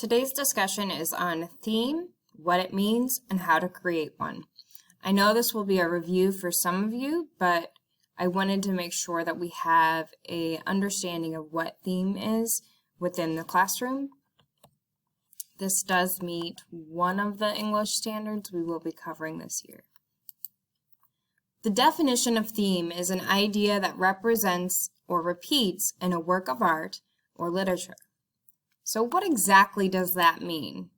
Today's discussion is on theme, what it means, and how to create one. I know this will be a review for some of you, but I wanted to make sure that we have an understanding of what theme is within the classroom. This does meet one of the English standards we will be covering this year. The definition of theme is an idea that represents or repeats in a work of art or literature. So what exactly does that mean?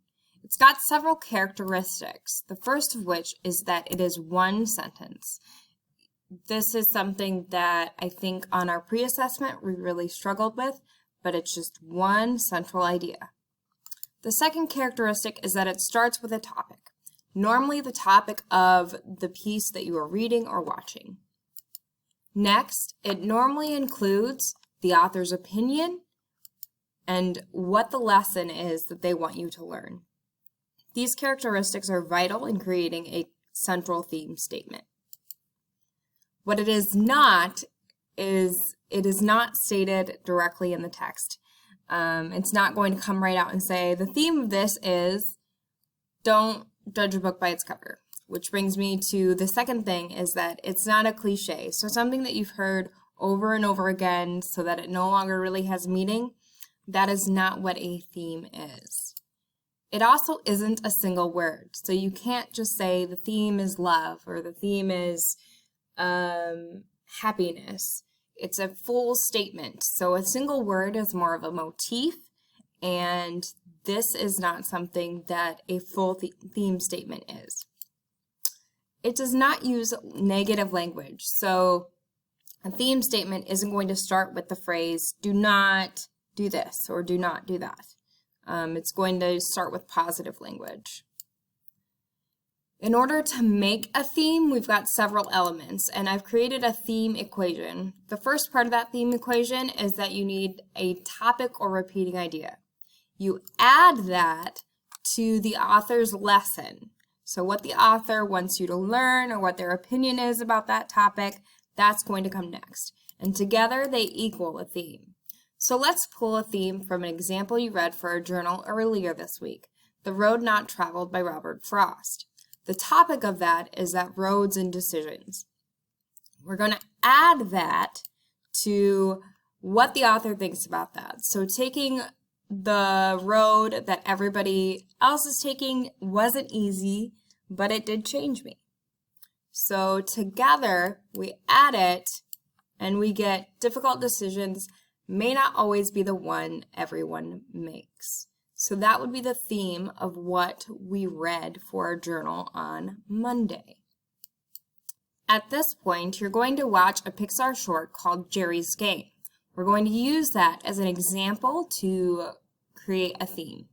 It's got several characteristics, the first of which is that it is one sentence. This is something that I think on our pre-assessment we really struggled with, but it's just one central idea. The second characteristic is that it starts with a topic, normally the topic of the piece that you are reading or watching. Next, it normally includes the author's opinion and what the lesson is that they want you to learn. These characteristics are vital in creating a central theme statement. What it is not is it is not stated directly in the text. It's not going to come right out and say, the theme of this is don't judge a book by its cover. Which brings me to the second thing is that it's not a cliche. So something that you've heard over and over again so that it no longer really has meaning, that is not what a theme is. It also isn't a single word. So you can't just say the theme is love or the theme is happiness. It's a full statement. So a single word is more of a motif, and this is not something that a full theme statement is. It does not use negative language. So a theme statement isn't going to start with the phrase, do not do this or do not do that. It's going to start with positive language. In order to make a theme, we've got several elements, and I've created a theme equation. The first part of that theme equation is that you need a topic or repeating idea. You add that to the author's lesson. So what the author wants you to learn or what their opinion is about that topic, that's going to come next. And together they equal a theme. So let's pull a theme from an example you read for a journal earlier this week, The Road Not Traveled by Robert Frost. The topic of that is that roads and decisions. We're going to add that to what the author thinks about that. So taking the road that everybody else is taking wasn't easy, but it did change me. So together we add it and we get difficult decisions may not always be the one everyone makes. So that would be the theme of what we read for our journal on Monday. At this point, you're going to watch a Pixar short called Jerry's Game. We're going to use that as an example to create a theme.